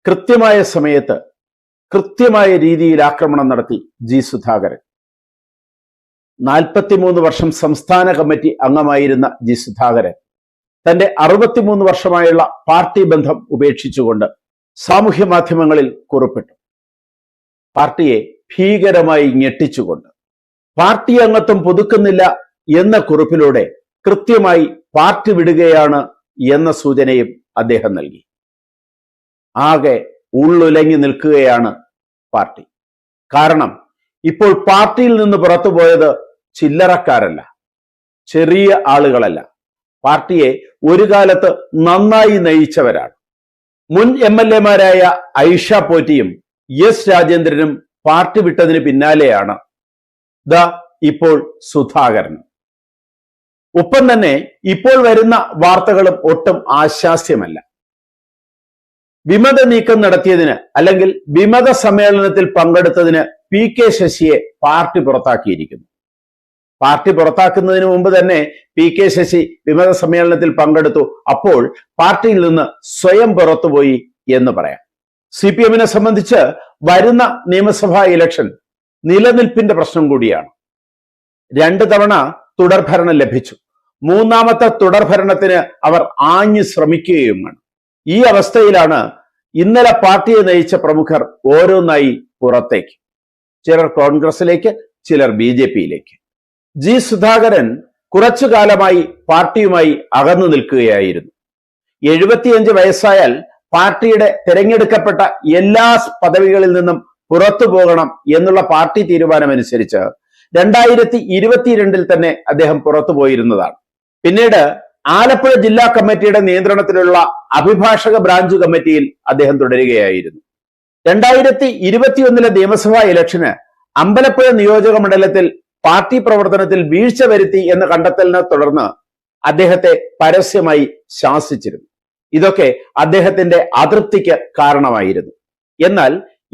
കൃത്യമായ സമയത്ത് കൃത്യമായ രീതിയിൽ ആക്രമണം നടത്തി ജി സുധാകരൻ. 43 വർഷം സംസ്ഥാന കമ്മിറ്റി അംഗമായിരുന്ന ജി സുധാകരൻ തന്റെ 63 വർഷമായുള്ള പാർട്ടി ബന്ധം ഉപേക്ഷിച്ചുകൊണ്ട് സാമൂഹ്യ മാധ്യമങ്ങളിൽ കുറിപ്പിട്ടു. പാർട്ടിയെ ഭീകരമായി ഞെട്ടിച്ചുകൊണ്ട് പാർട്ടി അംഗത്വം പുതുക്കുന്നില്ല എന്ന കുറിപ്പിലൂടെ കൃത്യമായി പാർട്ടി വിടുകയാണ് എന്ന സൂചനയും അദ്ദേഹം നൽകി. ആകെ ഉള്ളുലങ്ങി നിൽക്കുകയാണ് പാർട്ടി. കാരണം ഇപ്പോൾ പാർട്ടിയിൽ നിന്ന് പുറത്തുപോയത് ചില്ലറക്കാരല്ല, ചെറിയ ആളുകളല്ല, പാർട്ടിയെ ഒരു കാലത്ത് നന്നായി നയിച്ചവരാണ്. മുൻ MLA-മാരായ ഐഷ പോറ്റിയും എസ് രാജേന്ദ്രനും പാർട്ടി വിട്ടതിന് പിന്നാലെയാണ് ഇപ്പോൾ സുധാകരനും. ഒപ്പം തന്നെ ഇപ്പോൾ വരുന്ന വാർത്തകളും ഒട്ടും ആശാസ്യമല്ല. വിമത നീക്കം നടത്തിയതിന് അല്ലെങ്കിൽ വിമത സമ്മേളനത്തിൽ പങ്കെടുത്തതിന് PK ശശിയെ പാർട്ടി പുറത്താക്കിയിരിക്കുന്നു. പാർട്ടി പുറത്താക്കുന്നതിന് മുമ്പ് തന്നെ PK ശശി വിമത സമ്മേളനത്തിൽ പങ്കെടുത്തു. അപ്പോൾ പാർട്ടിയിൽ നിന്ന് സ്വയം പുറത്തുപോയി എന്ന് പറയാം. CPM-നെ സംബന്ധിച്ച് വരുന്ന നിയമസഭാ ഇലക്ഷൻ നിലനിൽപ്പിന്റെ പ്രശ്നം കൂടിയാണ്. 2 തവണ തുടർഭരണം ലഭിച്ചു. 3ാമത്തെ തുടർഭരണത്തിന് അവർ ആഞ്ഞു ശ്രമിക്കുകയുമാണ്. ഈ അവസ്ഥയിലാണ് ഇന്നലെ പാർട്ടിയെ നയിച്ച പ്രമുഖർ ഓരോന്നായി പുറത്തേക്ക്. ചിലർ കോൺഗ്രസിലേക്ക്, ചിലർ BJP-യിലേക്ക്. ജി സുധാകരൻ കുറച്ചു കാലമായി പാർട്ടിയുമായി അകന്നു നിൽക്കുകയായിരുന്നു. 75 വയസ്സായാൽ പാർട്ടിയുടെ തിരഞ്ഞെടുക്കപ്പെട്ട എല്ലാ പദവികളിൽ നിന്നും പുറത്തു പോകണം എന്നുള്ള പാർട്ടി തീരുമാനമനുസരിച്ച് 2022 തന്നെ അദ്ദേഹം പുറത്തു പോയിരുന്നതാണ്. പിന്നീട് ആലപ്പുഴ ജില്ലാ കമ്മിറ്റിയുടെ നിയന്ത്രണത്തിലുള്ള അഭിഭാഷക ബ്രാഞ്ച് കമ്മിറ്റിയിൽ അദ്ദേഹം തുടരുകയായിരുന്നു. 2021 നിയമസഭാ ഇലക്ഷന് അമ്പലപ്പുഴ നിയോജക മണ്ഡലത്തിൽ പാർട്ടി പ്രവർത്തനത്തിൽ വീഴ്ച വരുത്തി എന്ന കണ്ടെത്തലിനെ തുടർന്ന് അദ്ദേഹത്തെ പരസ്യമായി ശാസിച്ചിരുന്നു. ഇതൊക്കെ അദ്ദേഹത്തിന്റെ അതൃപ്തിക്ക് കാരണമായിരുന്നു. എന്നാൽ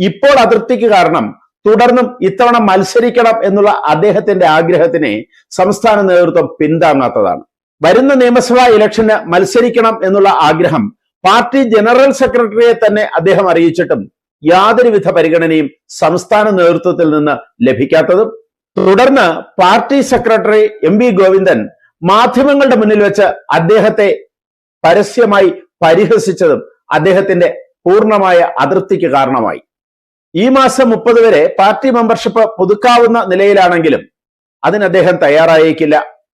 ഇപ്പോൾ അതൃപ്തിക്ക് കാരണം തുടർന്നും ഇത്തവണ മത്സരിക്കണം എന്നുള്ള അദ്ദേഹത്തിന്റെ ആഗ്രഹത്തിനെ സംസ്ഥാന നേതൃത്വം പിന്താങ്ങാത്തതാണ്. വരുന്ന നിയമസഭാ ഇലക്ഷന് മത്സരിക്കണം എന്നുള്ള ആഗ്രഹം പാർട്ടി ജനറൽ സെക്രട്ടറിയെ തന്നെ അദ്ദേഹം അറിയിച്ചിട്ടും യാതൊരുവിധ പരിഗണനയും സംസ്ഥാന നേതൃത്വത്തിൽ നിന്ന് ലഭിക്കാത്തതും, തുടർന്ന് പാർട്ടി സെക്രട്ടറി MV ഗോവിന്ദൻ മാധ്യമങ്ങളുടെ മുന്നിൽ വെച്ച് അദ്ദേഹത്തെ പരസ്യമായി പരിഹസിച്ചതും അദ്ദേഹത്തിന്റെ പൂർണ്ണമായ അതൃപ്തിക്ക് കാരണമായി. ഈ മാസം 30 വരെ പാർട്ടി മെമ്പർഷിപ്പ് പുതുക്കാവുന്ന നിലയിലാണെങ്കിലും അതിന് അദ്ദേഹം തയ്യാറായേക്കില്ല.